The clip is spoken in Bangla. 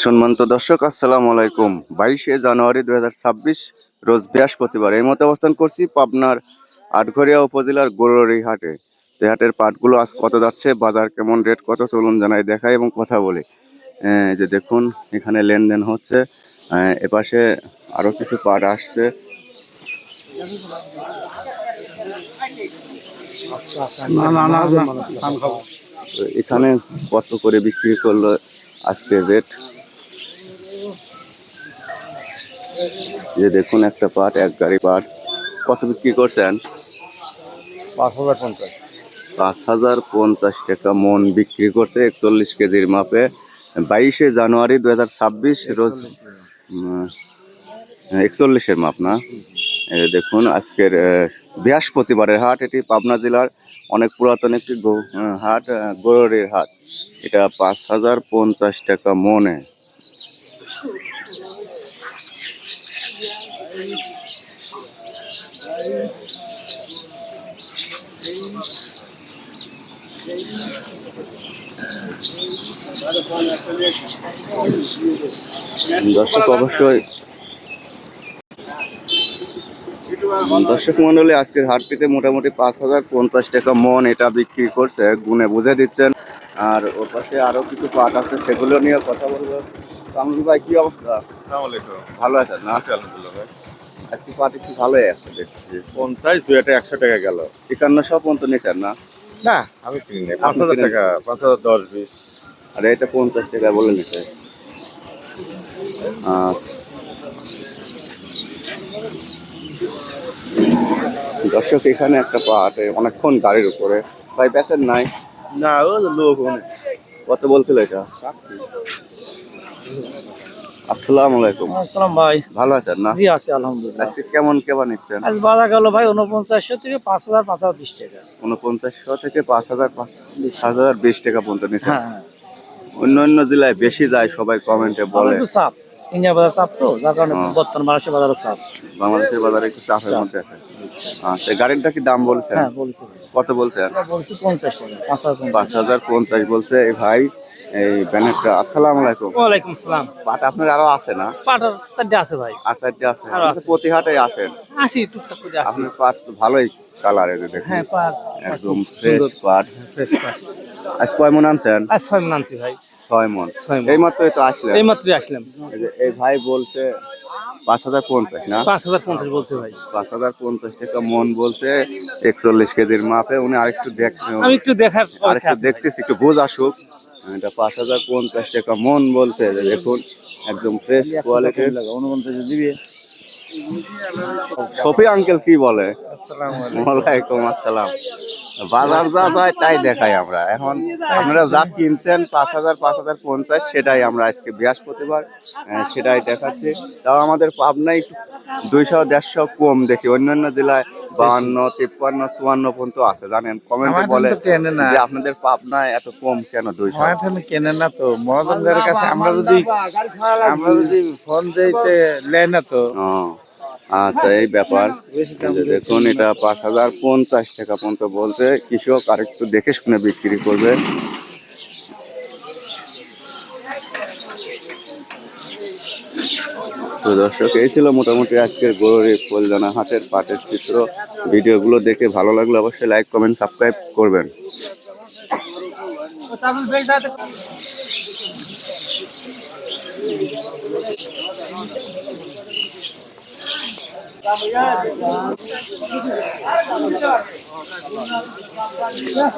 সম্মানিত দর্শক, আসসালামু আলাইকুম। 22শে জানুয়ারি 2026 রোজ বৃহস্পতিবার এই মতো অবস্থান করছি পাবনার আটঘরিয়া উপজেলার গরুরই হাটে। এই হাটের পাটগুলো আজ কত যাচ্ছে, বাজার কেমন, রেট কত, চলুন জানাই, দেখাই এবং কথা বলি। যে দেখুন এখানে লেনদেন হচ্ছে, এপাশে আরো কিছু পাট আসছে। এখানে কত করে বিক্রি করলো আজকের রেট, যে দেখুন একটা পাট, এক গাড়ি পাট কত বিক্রি করছেন? 5,050। 5,050 টাকা মন বিক্রি করছে 41 কেজির মাপে। 22শে জানুয়ারি 2026 রোজ 41-এর মাপ না। দেখুন আজকের বৃহস্পতিবারের হাট, এটি পাবনা জেলার অনেক পুরাতন একটি হাট, গরুরের হাট। এটা 5,050 টাকা মনে। দর্শক মন্ডলী, আজকের হাটটিতে মোটামুটি 5,050 টাকা মন এটা বিক্রি করছে, গুনে বুঝে দিচ্ছেন। আর ওর পাশে আরো কিছু পাট আছে, সেগুলো নিয়ে কথা বলবো। কামরুল ভাই, কি অবস্থা? ভালো আছেন না? আলহামদুলিল্লাহ ভাই। আজকে পাট একটু ভালোই আছে দেখছি। 50, দুইটা 100 টাকা গেল। 5100 পর্যন্ত নিচ্ছেন না? না, আমি কিনি না। 5,000 টাকা, 5,000, 10, 20। আর এটা 50 টাকা বলে নিচ্ছে। আচ্ছা দর্শক, এখানে একটা পাট অনেকক্ষণ গাড়ির উপরে, ভাই বেচেন নাই? না, ও লোক কত বলছিল এটা? আসসালামু আলাইকুম। আসসালাম ভাই, ভালো আছেন না? জি আছি আলহামদুলিল্লাহ। আজকে কেমন নিচ্ছেন? আজ বাজার গেল ভাই 4900 থেকে 5,520 টাকা। 4900 থেকে 5,020 টাকা পর্যন্ত নিচ্ছেন। হ্যাঁ হ্যাঁ, অন্য জেলায় বেশি যায়, সবাই কমেন্টে বলে। একটু চাপ, ইন্ডিয়া বাজার চাপ, তো যার কারণে বর্তমান বাংলাদেশের বাজারে চাপ। বাংলাদেশের বাজারে একটু চাপের মধ্যে আছে। আচ্ছা, গাড়িটা কি দাম বলছেন? হ্যাঁ বলছি ভাই। কত বলছেন? বলছি 50 টাকা, 5,050 বলছে এই ভাই। এই ব্যানারটা। আসসালামু আলাইকুম। ওয়ালাইকুম আসসালাম। পাট আপনার আরো আছে না? পাটার চারটে আছে ভাই, আর চারটে আছে? আরো আছে। প্রতি হাটে আসেন? আসি টুকটাক করে আসি। আপনার পাট তো ভালোই কালার, দেখুন হ্যাঁ পাট একদম ফ্রেশ পাট। ফ্রেশ পাট। আজ কয় মন আনছেন? আজ 6 মণ আনছি ভাই। 6 মন। 6 মণ। এই মাত্র তো আসলেন? এই মাত্রই আসলাম। এই ভাই বলছে 5,050 না? 5,050 বলছে ভাই। 5,050 টাকা মন বলছে, 41 কেজির মাপে। উনি আরেকটু আমি একটু দেখার আরেকটু দেখতেছি, একটু বুঝ আসুক। এটা 5,050 টাকা মন বলছে, দেখুন একদম ফ্রেশ কোয়ালিটির। শফি আঙ্কেল কি বলে? ওয়ালাইকুম আসসালাম। বাজার যা যায় তাই দেখাই আমরা এখন। আপনারা যা কিনছেন 5,050, সেটাই আমরা আজকে বৃহস্পতিবার সেটাই দেখাচ্ছি। তাও আমাদের পাবনায় 200-150 কম দেখি, অন্যান্য জেলায় 52, 53, 54 পর্যন্ত আছে। জানেন, কমেন্টে বলে যে আপনাদের পাবনায় এত কম কেন 200? কেনে না তো মহাজনদের কাছে। আমরা যদি ফোন দিতে নেয় না তো। আচ্ছা, এই ব্যাপার। দেখুন এটা 5,050 টাকা পর্যন্ত বলছে। কৃষক আরেকটু দেখে শুনে বিক্রি করবে। তো দর্শক, এই ছিল মোটামুটি আজকের গরুর কলজানা হাটের পাটের চিত্র। ভিডিওগুলো দেখে ভালো লাগলে অবশ্যই লাইক, কমেন্ট, সাবস্ক্রাইব করবেন।